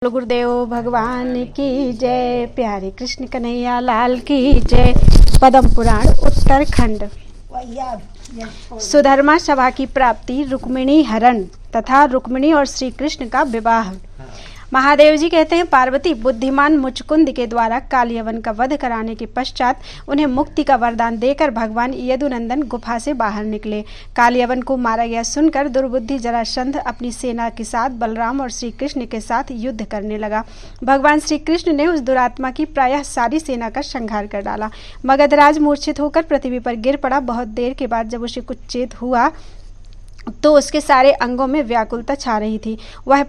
गुरुदेव भगवान की जय। प्यारे कृष्ण कन्हैया लाल की जय। पद्म पुराण उत्तरखंड। सुधर्मा सभा की प्राप्ति, रुक्मिणी हरण तथा रुक्मिणी और श्री कृष्ण का विवाह। महादेव जी कहते हैं, पार्वती बुद्धिमान मुचकुंद के द्वारा कालयवन का वध कराने के पश्चात उन्हें मुक्ति का वरदान देकर भगवान यदुनंदन गुफा से बाहर निकले। कालयवन को मारा गया सुनकर दुर्बुद्धि जरासंध अपनी सेना के साथ बलराम और श्री कृष्ण के साथ युद्ध करने लगा। भगवान श्री कृष्ण ने उस दुरात्मा की प्रायः सारी सेना का संहार कर डाला। मगधराज मूर्छित होकर पृथ्वी पर गिर पड़ा। बहुत देर के बाद जब उसे कुछ चेत हुआ तो उसके सारे अंगों में व्याकुलता छा रही थी। वह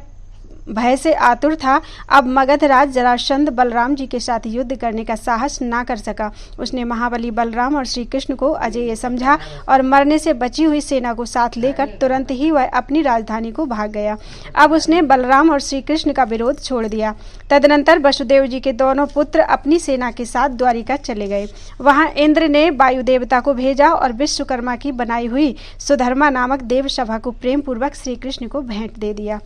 भय से आतुर था। अब मगधराज जरासंध बलराम जी के साथ युद्ध करने का साहस ना कर सका। उसने महाबली बलराम और श्री कृष्ण को अजेय समझा और मरने से बची हुई सेना को साथ लेकर तुरंत ही वह अपनी राजधानी को भाग गया। अब उसने बलराम और श्री कृष्ण का विरोध छोड़ दिया। तदनंतर वसुदेव जी के दोनों पुत्र अपनी सेना के साथ द्वारिका चले गए। वहां इंद्र ने वायु देवता को भेजा और विश्वकर्मा की बनाई हुई सुधर्मा नामक देव सभा को प्रेम पूर्वक श्री कृष्ण को भेंट दे दिया।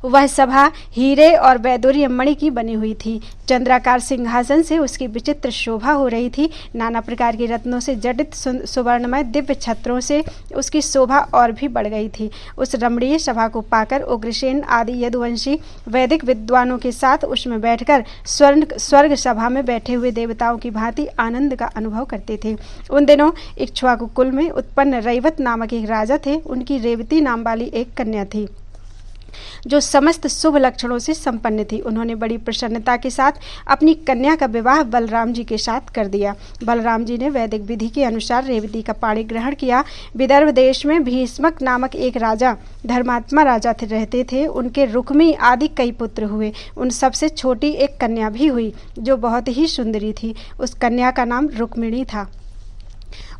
वह सभा हीरे और वैदुर्य मणि की बनी हुई थी। चंद्राकार सिंहासन से उसकी विचित्र शोभा हो रही थी। नाना प्रकार के रत्नों से जडित सुवर्णमय दिव्य छत्रों से उसकी शोभा और भी बढ़ गई थी। उस रमणीय सभा को पाकर उग्रसेन आदि यदुवंशी वैदिक विद्वानों के साथ उसमें बैठकर स्वर्ग सभा में बैठे हुए देवताओं की भांति आनंद का अनुभव करते थे। उन दिनों इक्ष्वाकु कुल में उत्पन्न रैवत नामक एक राजा थे। उनकी रेवती नाम वाली एक कन्या थी जो समस्त शुभ लक्षणों से संपन्न थी। उन्होंने बड़ी प्रसन्नता के साथ अपनी कन्या का विवाह बलराम जी के साथ कर दिया। बलराम जी ने वैदिक विधि के अनुसार रेवती का पाणी ग्रहण किया। विदर्भ देश में भीष्मक नामक एक राजा धर्मात्मा राजा रहते थे। उनके रुक्मी आदि कई पुत्र हुए। उन सबसे छोटी एक कन्या भी हुई जो बहुत ही सुंदरी थी। उस कन्या का नाम रुक्मिणी था।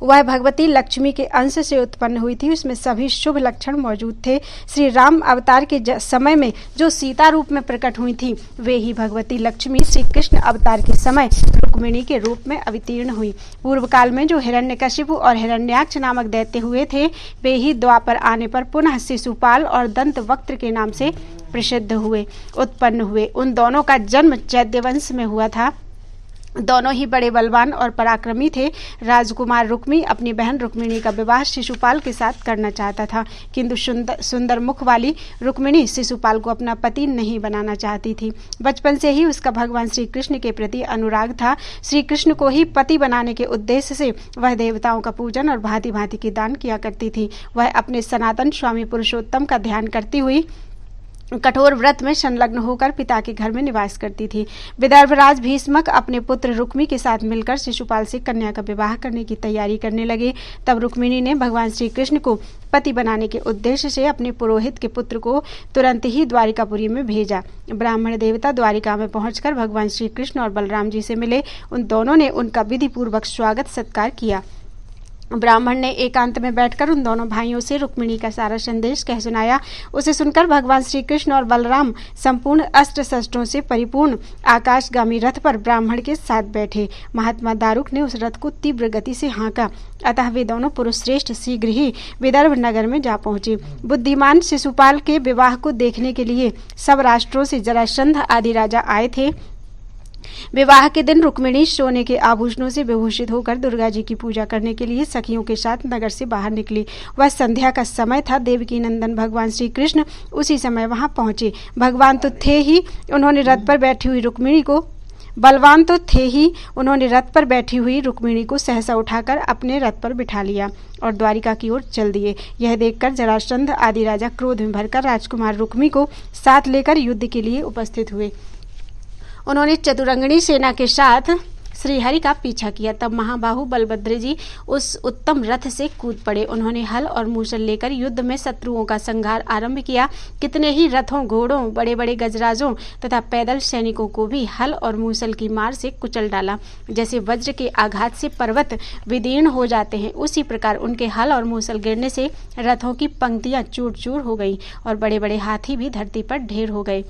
वह भगवती लक्ष्मी के अंश से उत्पन्न हुई थी। उसमें सभी शुभ लक्षण मौजूद थे। श्री राम अवतार के समय में जो सीता रूप में प्रकट हुई थी, वे ही भगवती लक्ष्मी श्री कृष्ण अवतार के समय रुक्मिणी के रूप में अवतीर्ण हुई। पूर्व काल में जो हिरण्यकशिपु और हिरण्याक्ष नामक दैत्य हुए थे, वे ही द्वापर आने पर पुनः शिशुपाल और दंतवक्त्र के नाम से प्रसिद्ध उत्पन्न हुए। उन दोनों का जन्म चैत्यवंश में हुआ था। दोनों ही बड़े बलवान और पराक्रमी थे। राजकुमार रुक्मी अपनी बहन रुक्मिणी का विवाह शिशुपाल के साथ करना चाहता था, किंतु सुंदर मुख वाली रुक्मिणी शिशुपाल को अपना पति नहीं बनाना चाहती थी। बचपन से ही उसका भगवान श्री कृष्ण के प्रति अनुराग था। श्री कृष्ण को ही पति बनाने के उद्देश्य से वह देवताओं का पूजन और भांति भांति के दान किया करती थी। वह अपने सनातन स्वामी पुरुषोत्तम का ध्यान करती हुई कठोर व्रत में संलग्न होकर पिता के घर में निवास करती थी। विदर्भराज भीष्मक अपने पुत्र रुक्मी के साथ मिलकर शिशुपाल से कन्या का विवाह करने की तैयारी करने लगे। तब रुक्मिणी ने भगवान श्री कृष्ण को पति बनाने के उद्देश्य से अपने पुरोहित के पुत्र को तुरंत ही द्वारिकापुरी में भेजा। ब्राह्मण देवता द्वारिका में पहुंचकर भगवान श्री कृष्ण और बलराम जी से मिले। उन दोनों ने उनका विधि पूर्वक स्वागत सत्कार किया। ब्राह्मण ने एकांत में बैठकर उन दोनों भाइयों से रुक्मिणी का सारा संदेश कह सुनाया। उसे सुनकर भगवान श्री कृष्ण और बलराम संपूर्ण अस्त्र शस्त्रों से परिपूर्ण आकाशगामी रथ पर ब्राह्मण के साथ बैठे। महात्मा दारुक ने उस रथ को तीव्र गति से हाँका। अतः वे दोनों पुरुष श्रेष्ठ शीघ्र ही विदर्भ नगर में जा पहुंचे। बुद्धिमान शिशुपाल के विवाह को देखने के लिए सब राष्ट्रों से जरासंध आदि राजा आए थे। विवाह के दिन रुक्मिणी सोने के आभूषणों से विभूषित होकर दुर्गा जी की पूजा करने के लिए सखियों के साथ नगर से बाहर निकली। वह संध्या का समय था। देवकी नंदन भगवान श्री कृष्ण उसी समय वहां पहुंचे। भगवान तो थे ही, उन्होंने रथ पर बैठी हुई रुक्मिणी को सहसा उठाकर अपने रथ पर बिठा लिया और द्वारिका की ओर चल दिए। यह देखकर जरासंध आदि राजा क्रोध में भरकर राजकुमार रुक्मी को साथ लेकर युद्ध के लिए उपस्थित हुए। उन्होंने चतुरंगिणी सेना के साथ श्रीहरि का पीछा किया। तब महाबाहु बलभद्र जी उस उत्तम रथ से कूद पड़े। उन्होंने हल और मूसल लेकर युद्ध में शत्रुओं का संहार आरंभ किया। कितने ही रथों, घोड़ों, बड़े बड़े गजराजों तथा पैदल सैनिकों को भी हल और मूसल की मार से कुचल डाला। जैसे वज्र के आघात से पर्वत विदीर्ण हो जाते हैं, उसी प्रकार उनके हल और मूसल गिरने से रथों की पंक्तियां चूर चूर हो गई और बड़े बड़े हाथी भी धरती पर ढेर हो गए।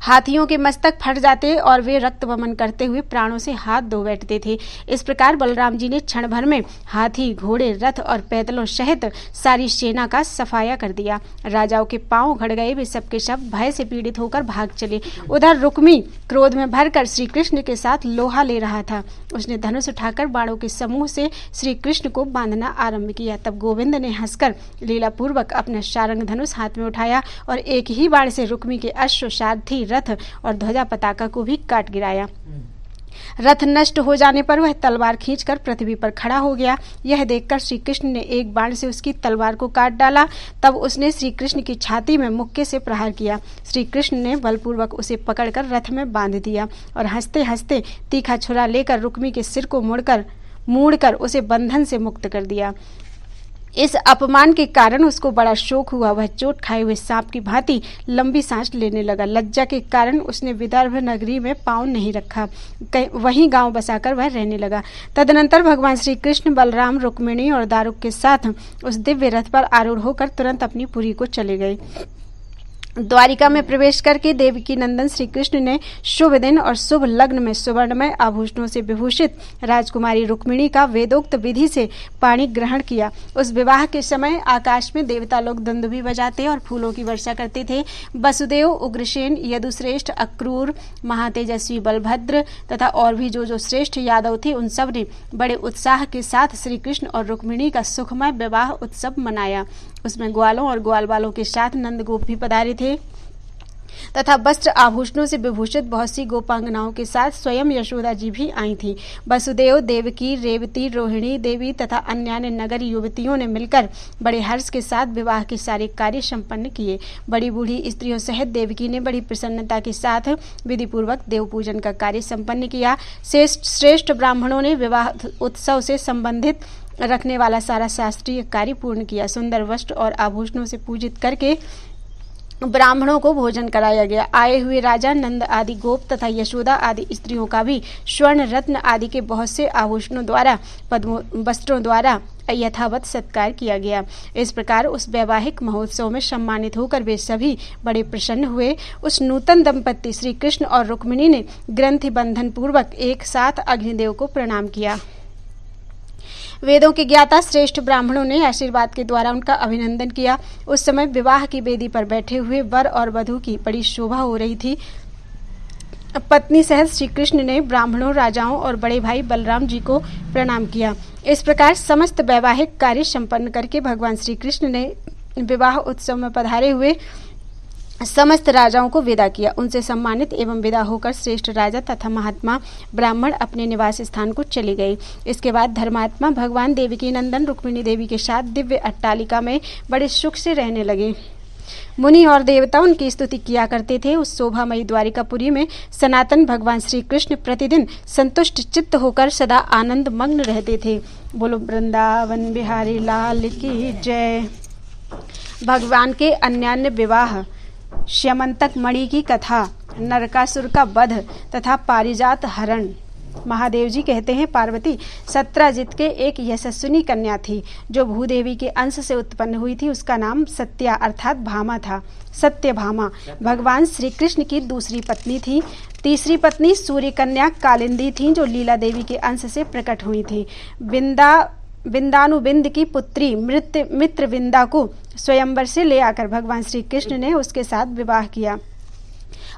हाथियों के मस्तक फट जाते और वे रक्त वमन करते हुए प्राणों से हाथ धो बैठते थे। इस प्रकार बलराम जी ने क्षण भर में हाथी, घोड़े, रथ और पैदलों सहित सारी सेना का सफाया कर दिया। राजाओं के पांव उखड़ गए, वे सबके सब भय से पीड़ित होकर भाग चले। उधर रुक्मी क्रोध में भरकर श्री कृष्ण के साथ लोहा ले रहा था। उसने धनुष उठाकर बाणों के समूह से श्री कृष्ण को बांधना आरंभ किया। तब गोविंद ने हंसकर लीलापूर्वक अपना शारंग धनुष हाथ में उठाया और एक ही बाण से रुक्मी के अश्व, सारथी, रथ और ध्वजा पताका को भी काट गिराया। रथ नष्ट हो जाने पर वह तलवार खींचकर पृथ्वी पर खड़ा हो गया। यह देखकर श्री कृष्ण ने एक बाण से उसकी तलवार को काट डाला। तब उसने श्री कृष्ण की छाती में मुक्के से प्रहार किया। श्री कृष्ण ने बलपूर्वक उसे पकड़कर रथ में बांध दिया और हंसते हंसते तीखा छुरा लेकर रुक्मी के सिर को मोड़कर उसे बंधन से मुक्त कर दिया। इस अपमान के कारण उसको बड़ा शोक हुआ। वह चोट खाए हुए सांप की भांति लंबी सांस लेने लगा। लज्जा के कारण उसने विदर्भ नगरी में पांव नहीं रखा, वहीं गांव बसाकर वह रहने लगा। तदनंतर भगवान श्री कृष्ण बलराम, रुक्मिणी और दारुक के साथ उस दिव्य रथ पर आरूढ़ होकर तुरंत अपनी पुरी को चले गए। द्वारिका में प्रवेश करके देवकी नंदन श्री कृष्ण ने शुभ दिन और शुभ लग्न में सुवर्णमय आभूषणों से विभूषित राजकुमारी रुक्मिणी का वेदोक्त विधि से पाणी ग्रहण किया। उस विवाह के समय आकाश में देवता लोग दुंदुभी बजाते और फूलों की वर्षा करते थे। वसुदेव, उग्रसेन, यदुश्रेष्ठ, अक्रूर, महातेजस्वी बलभद्र तथा और भी जो श्रेष्ठ यादव थे, उन सब ने बड़े उत्साह के साथ श्री कृष्ण और रुक्मिणी का सुखमय विवाह उत्सव मनाया। उसमें ग्वालों और ग्वाल बालों के साथ नंदगोप भी पधारे थे तथा वस्त्र आभूषणों से विभूषित बहुत सी गोपांगनाओं के साथ स्वयं यशोदा जी भी आई थी। वसुदेव, देवकी, रेवती, रोहिणी देवी तथा अन्य नगर युवतियों ने मिलकर बड़े हर्ष के साथ विवाह के सारे कार्य संपन्न किए। बड़ी बूढ़ी स्त्रियों सहित देवकी ने बड़ी प्रसन्नता के साथ विधि पूर्वक देव पूजन का कार्य संपन्न किया। श्रेष्ठ ब्राह्मणों ने विवाह उत्सव से संबंधित रखने वाला सारा शास्त्रीय कार्य पूर्ण किया। सुंदर वस्त्र और आभूषणों से पूजित करके ब्राह्मणों को भोजन कराया गया। आए हुए राजा, नंद आदि गोप तथा यशोदा आदि स्त्रियों का भी स्वर्ण, रत्न आदि के बहुत से आभूषणों द्वारा, वस्त्रों द्वारा यथावत सत्कार किया गया। इस प्रकार उस वैवाहिक महोत्सव में सम्मानित होकर वे सभी बड़े प्रसन्न हुए। उस नूतन दंपत्ति श्री कृष्ण और रुक्मिणी ने ग्रंथि बंधन पूर्वक एक साथ अग्निदेव को प्रणाम किया। वेदों के ज्ञाता श्रेष्ठ ब्राह्मणों ने आशीर्वाद के द्वारा उनका अभिनंदन किया। उस समय विवाह की वेदी पर बैठे हुए वर और वधू की बड़ी शोभा हो रही थी। पत्नी सहित श्री कृष्ण ने ब्राह्मणों, राजाओं और बड़े भाई बलराम जी को प्रणाम किया। इस प्रकार समस्त वैवाहिक कार्य संपन्न करके भगवान श्री कृष्ण ने विवाह उत्सव में पधारे हुए समस्त राजाओं को विदा किया। उनसे सम्मानित एवं विदा होकर श्रेष्ठ राजा तथा महात्मा ब्राह्मण अपने निवास स्थान को चले गए। इसके बाद धर्मात्मा भगवान देवकी नंदन रुक्मिणी देवी के साथ दिव्य अट्टालिका में बड़े सुख से रहने लगे। मुनि और देवता उनकी स्तुति किया करते थे। उस शोभामयी द्वारिकापुरी में सनातन भगवान श्री कृष्ण प्रतिदिन संतुष्ट चित्त होकर सदा आनंद मग्न रहते थे। बोलो वृंदावन बिहारी लाल की जय। भगवान के अन्यान्य विवाह, श्यमंतक मणि की कथा, नरकासुर का वध तथा पारिजात हरण। महादेव जी कहते हैं, पार्वती सत्राजित के एक यशस्विनी कन्या थी जो भूदेवी के अंश से उत्पन्न हुई थी। उसका नाम सत्या अर्थात भामा था। सत्यभामा भगवान श्री कृष्ण की दूसरी पत्नी थी। तीसरी पत्नी सूर्य कन्या कालिंदी थी जो लीला देवी के अंश से प्रकट हुई थी। बिंदानुबिंद की पुत्री मित्र विंदा को स्वयंवर से ले आकर भगवान श्री कृष्ण ने उसके साथ विवाह किया।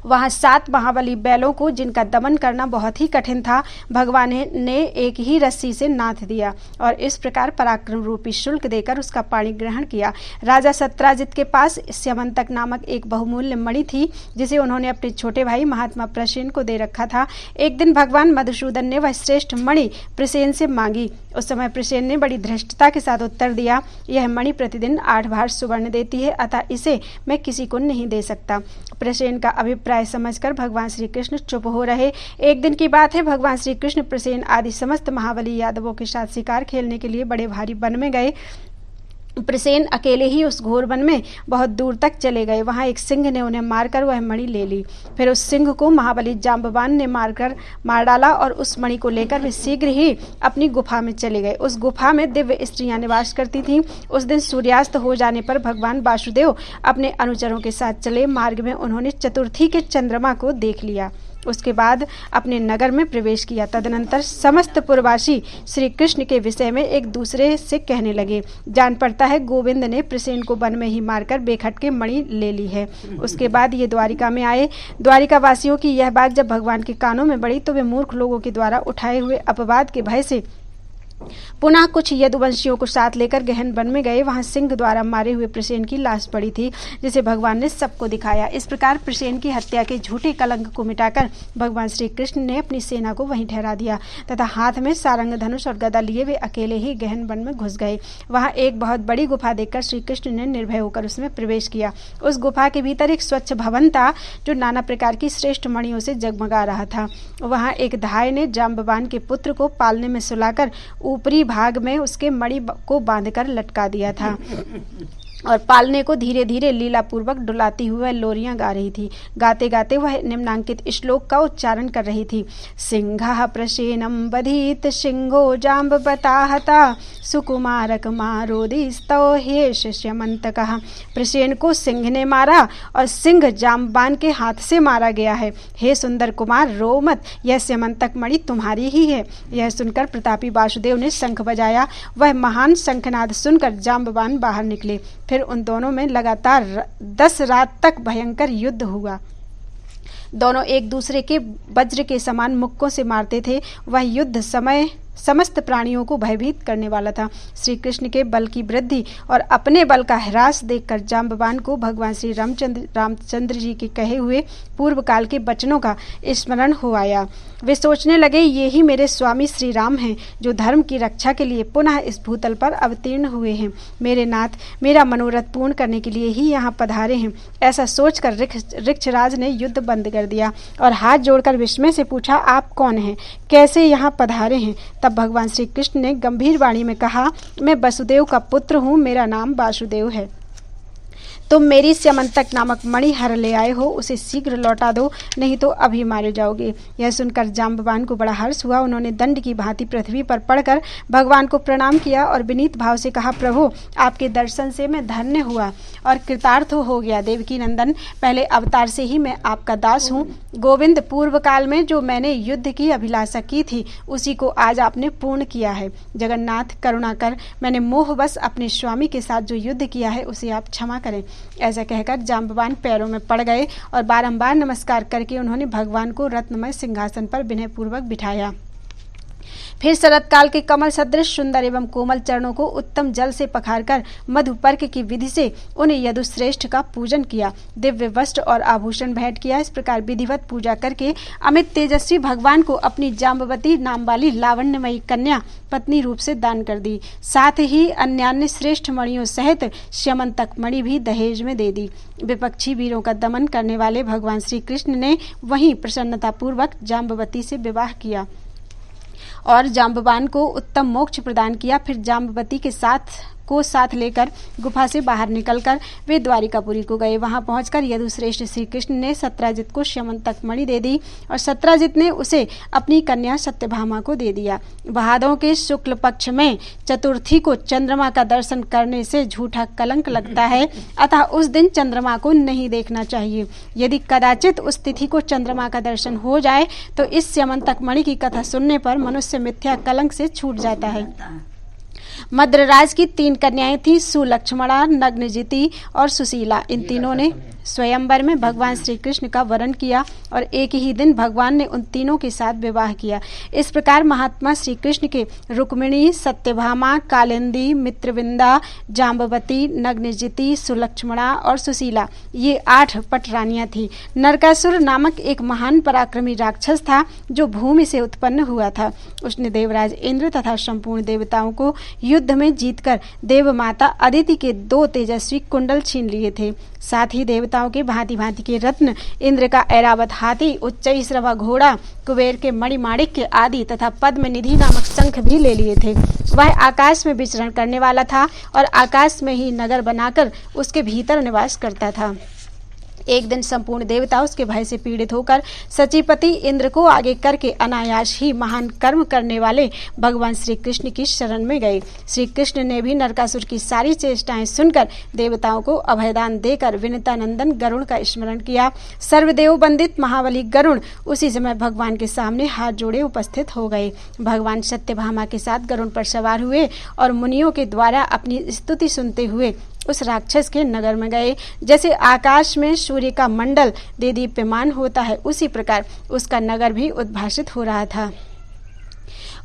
वहां 7 महाबली बैलों को, जिनका दमन करना बहुत ही कठिन था, भगवान ने एक ही रस्सी से नाथ दिया और इस प्रकार पराक्रम रूपी शुल्क देकर उसका पाणी ग्रहण किया। राजा सत्राजित के पास स्यमंतक नामक एक बहुमूल्य मणि थी जिसे उन्होंने अपने छोटे भाई महात्मा प्रसेन को दे रखा था। एक दिन भगवान मधुसूदन ने वह श्रेष्ठ मणि प्रसेन से मांगी। उस समय प्रसेन ने बड़ी धृष्टता के साथ उत्तर दिया, यह मणि प्रतिदिन 8 भार सुवर्ण देती है, अतः इसे मैं किसी को नहीं दे सकता। प्रसेन का अभिप्राय समझकर भगवान श्री कृष्ण चुप हो रहे। एक दिन की बात है, भगवान श्री कृष्ण प्रसेन आदि समस्त महाबली यादवों के साथ शिकार खेलने के लिए बड़े भारी वन में गए। प्रसेन अकेले ही उस घोर वन में बहुत दूर तक चले गए। वहां एक सिंह ने उन्हें मारकर वह मणि ले ली। फिर उस सिंह को महाबली जांबवान ने मार डाला और उस मणि को लेकर वे शीघ्र ही अपनी गुफा में चले गए। उस गुफा में दिव्य स्त्रियां निवास करती थीं। उस दिन सूर्यास्त हो जाने पर भगवान वासुदेव अपने अनुचरों के साथ चले। मार्ग में उन्होंने चतुर्थी के चंद्रमा को देख लिया। उसके बाद अपने नगर में प्रवेश किया। तदनंतर समस्त पुरवासी श्री कृष्ण के विषय में एक दूसरे से कहने लगे, जान पड़ता है गोविंद ने प्रसेन को वन में ही मारकर बेखट के मणि ले ली है। उसके बाद ये द्वारिका में आए। द्वारिका वासियों की यह बात जब भगवान के कानों में पड़ी तो वे मूर्ख लोगों के द्वारा उठाए हुए अपवाद के भय से पुनः कुछ यदुवंशियों को साथ लेकर गहन वन में गए। वहां सिंह द्वारा मारे हुए प्रसेन की लाश पड़ी थी, जिसे भगवान ने सबको दिखाया। इस प्रकार प्रसेन की हत्या के झूठे कलंक को मिटाकर भगवान श्री कृष्ण ने अपनी सेना को वहीं ठहरा दिया तथा हाथ में सारंग धनुष और गदा लिए वे अकेले ही गहन वन में घुस गए। वहां एक बहुत बड़ी गुफा देखकर श्री कृष्ण ने निर्भय होकर उसमें प्रवेश किया। उस गुफा के भीतर एक स्वच्छ भवन था जो नाना प्रकार की श्रेष्ठ मणियों से जगमगा रहा था। वहां एक धाय ने जांबवान के पुत्र को पालने में सुलाकर ऊपरी भाग में उसके मणि को बांधकर लटका दिया था और पालने को धीरे धीरे लीला पूर्वक डुलाती हुए लोरियां गा रही थी। गाते गाते वह निम्नांकित श्लोक का उच्चारण कर रही थी। सिंहः प्रसेनम बधीत सिंहो जाम्बवताहता सुकुमारक मारोदिस्तौ हे शिष्यमंतकः। प्रसेन को सिंह ने मारा और सिंह जाम्बवान के हाथ से मारा गया है। हे सुंदर कुमार, रो मत, यह स्यमंतक मणि तुम्हारी ही है। यह सुनकर प्रतापी वासुदेव ने शंख बजाया। वह महान शंखनाद सुनकर जाम्बवान बाहर निकले। फिर उन दोनों में लगातार 10 रात तक भयंकर युद्ध हुआ। दोनों एक दूसरे के वज्र के समान मुक्कों से मारते थे। वह युद्ध समस्त प्राणियों को भयभीत करने वाला था। श्री कृष्ण के बल की वृद्धि और अपने बल का ह्रास देखकर जांबवान को भगवान श्री रामचंद्र जी के कहे हुए पूर्व काल के वचनों का स्मरण हो आया। वे सोचने लगे, ये ही मेरे स्वामी श्री राम हैं जो धर्म की रक्षा के लिए पुनः इस भूतल पर अवतीर्ण हुए हैं। मेरे नाथ मेरा मनोरथ पूर्ण करने के लिए ही यहाँ पधारे हैं। ऐसा सोचकर ऋक्षराज ने युद्ध बंद कर दिया और हाथ जोड़कर विस्मय से पूछा, आप कौन हैं, कैसे यहाँ पधारे हैं? तब भगवान श्री कृष्ण ने गंभीर वाणी में कहा, मैं वसुदेव का पुत्र हूँ, मेरा नाम वासुदेव है। तुम मेरी स्यमंतक नामक मणि हर ले आए हो, उसे शीघ्र लौटा दो, नहीं तो अभी मारे जाओगे। यह सुनकर जांबवान को बड़ा हर्ष हुआ। उन्होंने दंड की भांति पृथ्वी पर पड़कर भगवान को प्रणाम किया और विनीत भाव से कहा, प्रभु आपके दर्शन से मैं धन्य हुआ और कृतार्थ हो गया। देवकी नंदन, पहले अवतार से ही मैं आपका दास हूँ। गोविंद, पूर्व काल में जो मैंने युद्ध की अभिलाषा की थी उसी को आज आपने पूर्ण किया है। जगन्नाथ, करुणा कर, मैंने मोहवश अपने स्वामी के साथ जो युद्ध किया है उसे आप क्षमा करें। ऐसा कहकर जांबवान पैरों में पड़ गए और बारंबार नमस्कार करके उन्होंने भगवान को रत्नमय सिंहासन पर विनयपूर्वक बिठाया। फिर शरत काल के कमल सदृश सुंदर एवं कोमल चरणों को उत्तम जल से पखारकर मधुपर्क की विधि से उन्हें यदुश्रेष्ठ का पूजन किया। दिव्य वस्त्र और आभूषण भेंट किया। इस प्रकार विधिवत पूजा करके अमित तेजस्वी भगवान को अपनी जाम्बवती नाम वाली लावण्यमयी कन्या पत्नी रूप से दान कर दी। साथ ही अन्यान्य श्रेष्ठ मणियों सहित स्यमंतक मणि भी दहेज में दे दी। विपक्षी वीरों का दमन करने वाले भगवान श्री कृष्ण ने वहीं प्रसन्नतापूर्वक जाम्बवती से विवाह किया और जांबवान को उत्तम मोक्ष प्रदान किया। फिर जाम्बवती के साथ लेकर गुफा से बाहर निकलकर वे द्वारिकापुरी को गए। वहां पहुंचकर यदुश्रेष्ठ श्री कृष्ण ने सत्राजित को स्यमंतक मणि दे दी और सत्राजित ने उसे अपनी कन्या सत्यभामा को दे दिया। भादों के शुक्ल पक्ष में चतुर्थी को चंद्रमा का दर्शन करने से झूठा कलंक लगता है, अतः उस दिन चंद्रमा को नहीं देखना चाहिए। यदि कदाचित उस तिथि को चंद्रमा का दर्शन हो जाए तो इस स्यमंतक मणि की कथा सुनने पर मनुष्य मिथ्या कलंक से छूट जाता है। मद्रराज की 3 कन्याएं थीं, सुलक्ष्मणा, नग्नजिति और सुशीला। इन तीनों ने स्वयंवर में भगवान श्री कृष्ण का वरण किया और एक ही दिन भगवान ने उन तीनों के साथ विवाह किया। इस प्रकार महात्मा श्री कृष्ण के रुक्मिणी, सत्यभामा, कालिंदी, मित्रविंदा, जाम्बवती, नग्नजिति, सुलक्ष्मणा और सुशीला ये 8 पटरानियां थीं। नरकासुर नामक एक महान पराक्रमी राक्षस था जो भूमि से उत्पन्न हुआ था। उसने देवराज इंद्र तथा संपूर्ण देवताओं को युद्ध में जीतकर देव माता अदिति के 2 तेजस्वी कुंडल छीन लिए थे। साथ ही देवताओं के भांति भांति के रत्न, इंद्र का ऐरावत हाथी, उच्चैःश्रवा घोड़ा, कुबेर के मणिमाणिक्य आदि तथा पद्मनिधि नामक शंख भी ले लिए थे। वह आकाश में विचरण करने वाला था और आकाश में ही नगर बनाकर उसके भीतर निवास करता था। एक दिन संपूर्ण देवता उसके भय से पीड़ित होकर सचिपति इंद्र को आगे करके अनायास ही महान कर्म करने वाले भगवान श्री कृष्ण की शरण में गए। श्री कृष्ण ने भी नरकासुर की सारी चेष्टाएं सुनकर देवताओं को अभयदान देकर विनीतानंदन गरुड़ का स्मरण किया। सर्वदेव वंदित महाबली गरुड़ उसी समय भगवान के सामने हाथ जोड़े उपस्थित हो गए। भगवान सत्यभामा के साथ गरुड़ पर सवार हुए और मुनियों के द्वारा अपनी स्तुति सुनते हुए उस राक्षस के नगर में गए। जैसे आकाश में सूर्य का मंडल देदीप्यमान होता है, उसी प्रकार उसका नगर भी उद्भासित हो रहा था।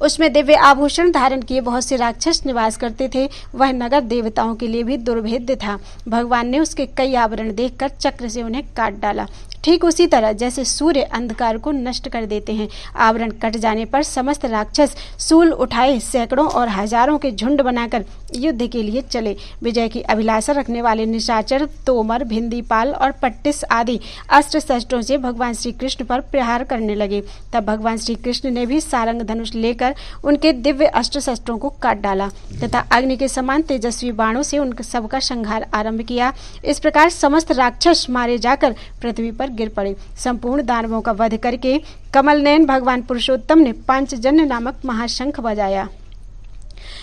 उसमें दिव्य आभूषण धारण किए बहुत से राक्षस निवास करते थे। वह नगर देवताओं के लिए भी दुर्भेद्य था। भगवान ने उसके कई आवरण देखकर चक्र से उन्हें काट डाला। ठीक उसी तरह जैसे सूर्य अंधकार को नष्ट कर देते हैं। आवरण कट जाने पर समस्त राक्षस सूल उठाए सैकड़ों और हजारों के झुंड बनाकर युद्ध के लिए चले। विजय की अभिलाषा रखने वाले निशाचर, तोमर, भिंदीपाल और पट्टिस आदि अस्त्र शस्त्रों से भगवान श्री कृष्ण पर प्रहार करने लगे। तब भगवान श्री कृष्ण ने भी सारंग धनुष लेकर उनके दिव्य अस्त्र शस्त्रों को काट डाला तथा अग्नि के समान तेजस्वी बाणों से उनका सबका संहार आरंभ किया। इस प्रकार समस्त राक्षस मारे जाकर पृथ्वी पर गिर पड़े। संपूर्ण दानवों का वध करके कमलनयन भगवान पुरुषोत्तम ने पांचजन्य नामक महाशंख बजाया।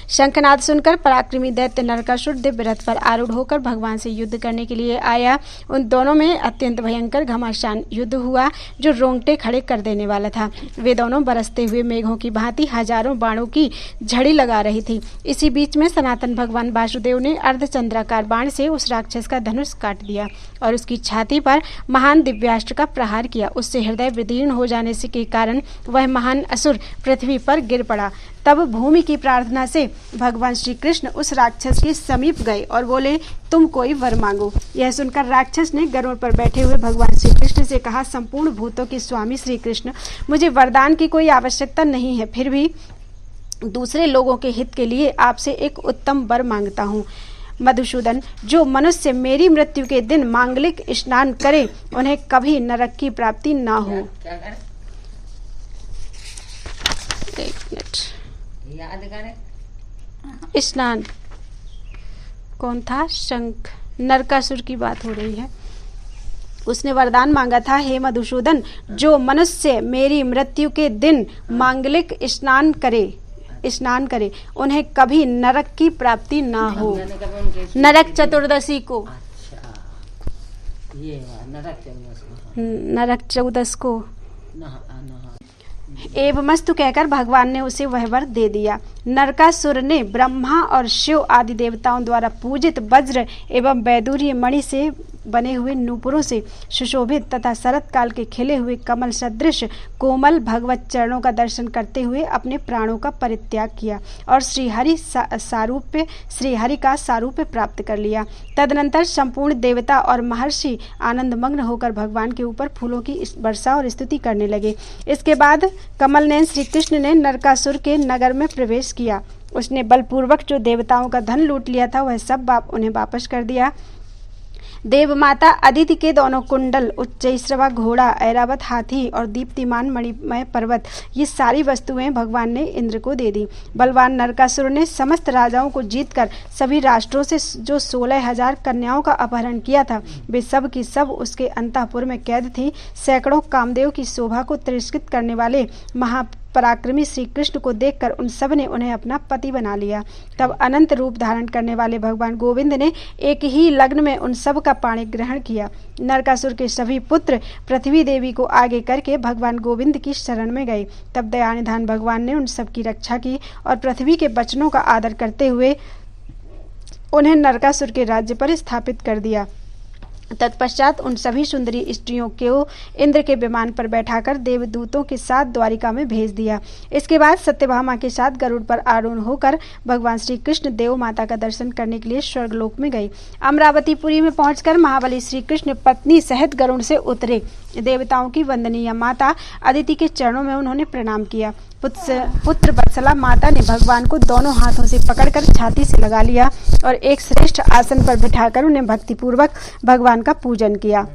शंखनाद सुनकर पराक्रमी दैत्य नरकासुर दिव्य रथ पर आरूढ़ होकर भगवान से युद्ध करने के लिए आया। उन दोनों में अत्यंत भयंकर घमासान युद्ध हुआ जो रोंगटे खड़े कर देने वाला था। वे दोनों बरसते हुए मेघों की भांति हजारों बाणों की झड़ी लगा रही थी। इसी बीच में सनातन भगवान वासुदेव ने अर्धचंद्राकार बाण से उस राक्षस का धनुष काट दिया और उसकी छाती पर महान दिव्यास्त्र का प्रहार किया। उससे हृदय विदीर्ण हो जाने से के कारण वह महान असुर पृथ्वी पर गिर पड़ा। तब भूमि की प्रार्थना से भगवान श्री कृष्ण उस राक्षस के समीप गए और बोले, तुम कोई वर मांगो। यह सुनकर राक्षस ने गरुड़ पर बैठे हुए भगवान श्री कृष्ण से कहा, संपूर्ण भूतों के स्वामी श्री कृष्ण, मुझे वरदान की कोई आवश्यकता नहीं है, फिर भी दूसरे लोगों के हित के लिए आपसे एक उत्तम वर मांगता हूँ। मधुसूदन, जो मनुष्य मेरी मृत्यु के दिन मांगलिक स्नान करे उन्हें कभी नरक की प्राप्ति ना हो। याद करें स्नान कौन था? शंख। नरकासुर की बात हो रही है। उसने वरदान मांगा था, हे मधुसूदन, जो मनुष्य मेरी मृत्यु के दिन मांगलिक स्नान करे उन्हें कभी नरक की प्राप्ति ना हो। नरक चतुर्दशी को। ये नरक चौदस को एवमस्तु कहकर भगवान ने उसे वह वर दे दिया। नरकासुर ने ब्रह्मा और शिव आदि देवताओं द्वारा पूजित वज्र एवं वैदूर्य मणि से बने हुए नूपुरों से सुशोभित तथा शरत काल के खिले हुए कमल सदृश कोमल भगवत चरणों का दर्शन करते हुए अपने प्राणों का परित्याग किया और श्रीहरि का सारूप्य प्राप्त कर लिया। तदनंतर संपूर्ण देवता और महर्षि आनंदमग्न होकर भगवान के ऊपर फूलों की वर्षा और स्तुति करने लगे। इसके बाद कमलनयन श्री कृष्ण ने नरकासुर के नगर में प्रवेश किया। उसने बलपूर्वक जो देवताओं का धन लूट लिया था वह सब उन्हें वापस कर दिया। देव माता अदिति के दोनों कुंडल, उच्चैःश्रवा घोड़ा, ऐरावत हाथी और दीप्तिमान मणिमय पर्वत, ये सारी वस्तुएं भगवान ने इंद्र को दे दी। बलवान नरकासुर ने समस्त राजाओं को जीतकर सभी राष्ट्रों से जो 16,000 कन्याओं का अपहरण किया था, वे सब की सब उसके अंतःपुर में कैद थी। सैकड़ों कामदेव की शोभा को तिरस्कृत करने वाले महापराक्रमी श्री कृष्ण को देखकर उन सब ने उन्हें अपना पति बना लिया। तब अनंत रूप धारण करने वाले भगवान गोविंद ने एक ही लग्न में उन सब का पाणी ग्रहण किया। नरकासुर के सभी पुत्र पृथ्वी देवी को आगे करके भगवान गोविंद की शरण में गए। तब दयानिधान भगवान ने उन सब की रक्षा की और पृथ्वी के वचनों का आदर करते हुए उन्हें नरकासुर के राज्य पर स्थापित कर दिया। तत्पश्चात उन सभी सुंदरी स्त्रियों को इंद्र के विमान पर बैठाकर देवदूतों के साथ द्वारिका में भेज दिया। इसके बाद सत्यभामा के साथ गरुड़ पर आरूढ़ होकर भगवान श्री कृष्ण देव माता का दर्शन करने के लिए स्वर्गलोक में गए। अमरावतीपुरी में पहुंचकर महाबली श्री कृष्ण पत्नी सहित गरुड़ से उतरे देवताओं की वंदनीय माता अदिति के चरणों में उन्होंने प्रणाम किया। पुत्र वत्सला माता ने भगवान को दोनों हाथों से पकड़कर छाती से लगा लिया और एक श्रेष्ठ आसन पर बिठाकर उन्हें भक्तिपूर्वक भगवान का पूजन किया।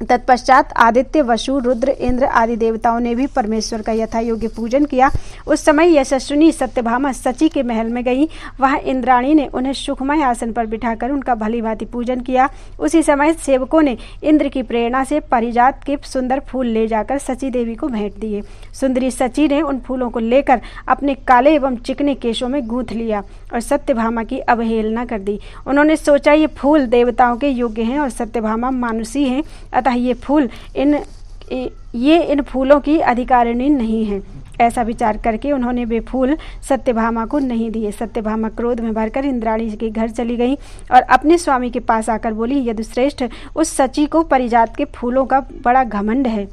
तत्पश्चात आदित्य, वसु, रुद्र, इंद्र आदि देवताओं ने भी परमेश्वर का यथा योग्य पूजन किया। उस समय यशस्विनी सत्यभामा सची के महल में गई। वहां इंद्राणी ने उन्हें सुखमय आसन पर बिठाकर उनका भली भांति पूजन किया। उसी समय सेवकों ने इंद्र की प्रेरणा से पारिजात के सुंदर फूल ले जाकर सची देवी को भेंट दिए। सुंदरी सची ने उन फूलों को लेकर अपने काले एवं चिकने केशों में गूंथ लिया और सत्यभामा की अवहेलना कर दी। उन्होंने सोचा ये फूल देवताओं के योग्य हैं और सत्यभामा मानुषी हैं, अतः ये फूल इन फूलों की अधिकारिणी नहीं है। ऐसा विचार करके उन्होंने वे फूल सत्यभामा को नहीं दिए। सत्यभामा क्रोध में भरकर इंद्राणी के घर चली गई और अपने स्वामी के पास आकर बोली, यदुश्रेष्ठ, उस सची को परिजात के फूलों का बड़ा घमंड है।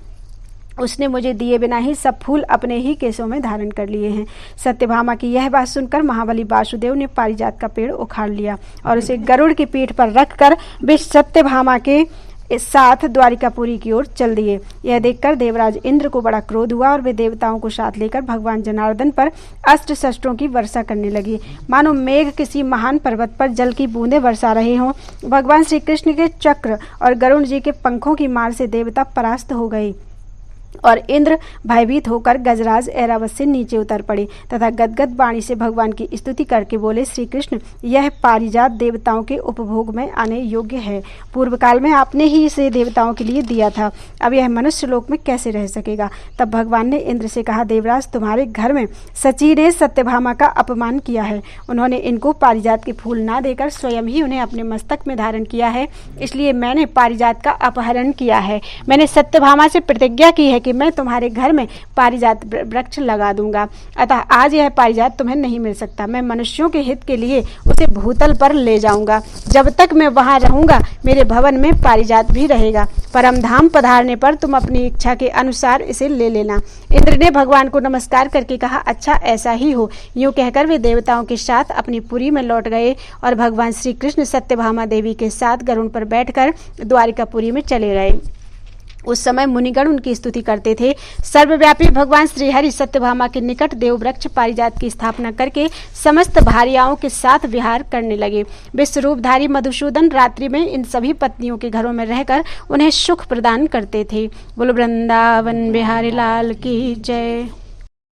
उसने मुझे दिए बिना ही सब फूल अपने ही केसों में धारण कर लिए हैं। सत्यभामा की यह बात सुनकर महाबली वासुदेव ने पारिजात का पेड़ उखाड़ लिया और उसे गरुड़ की पीठ पर रखकर वे सत्यभामा के इस साथ द्वारिकापुरी की ओर चल दिए। यह देखकर देवराज इंद्र को बड़ा क्रोध हुआ और वे देवताओं को साथ लेकर भगवान जनार्दन पर अस्त्र शस्त्रों की वर्षा करने लगी, मानो मेघ किसी महान पर्वत पर जल की बूंदें बरसा रहे हों। भगवान श्री कृष्ण के चक्र और गरुड़ जी के पंखों की मार से देवता परास्त हो गए और इंद्र भयभीत होकर गजराज ऐरावत से नीचे उतर पड़े तथा गदगद वाणी से भगवान की स्तुति करके बोले, श्री कृष्ण, यह पारिजात देवताओं के उपभोग में आने योग्य है। पूर्व काल में आपने ही इसे देवताओं के लिए दिया था, अब यह मनुष्य लोक में कैसे रह सकेगा। तब भगवान ने इंद्र से कहा, देवराज, तुम्हारे घर में सची ने सत्यभामा का अपमान किया है। उन्होंने इनको पारिजात के फूल ना देकर स्वयं ही उन्हें अपने मस्तक में धारण किया है, इसलिए मैंने पारिजात का अपहरण किया है। मैंने सत्यभामा से प्रतिज्ञा की है कि मैं तुम्हारे घर में पारिजात वृक्ष लगा दूंगा, अतः आज यह पारिजात तुम्हें नहीं मिल सकता। मैं मनुष्यों के हित के लिए उसे भूतल पर ले जाऊंगा। जब तक मैं वहां रहूंगा मेरे भवन में पारिजात भी रहेगा। परमधाम पधारने पर तुम अपनी इच्छा के अनुसार इसे ले लेना। इंद्र ने भगवान को नमस्कार करके कहा, अच्छा ऐसा ही हो। यूं कहकर वे देवताओं के साथ अपनी पुरी में लौट गए और भगवान श्री कृष्ण सत्यभामा देवी के साथ गरुड़ पर बैठकर द्वारिकापुरी में चले गए। उस समय मुनिगण उनकी स्तुति करते थे। सर्वव्यापी भगवान श्रीहरि सत्यभामा के निकट देववृक्ष पारिजात की स्थापना करके समस्त भार्याओं के साथ विहार करने लगे। विश्वरूपधारी मधुसूदन रात्रि में इन सभी पत्नियों के घरों में रहकर उन्हें सुख प्रदान करते थे। बोलो वृंदावन बिहारी लाल की जय।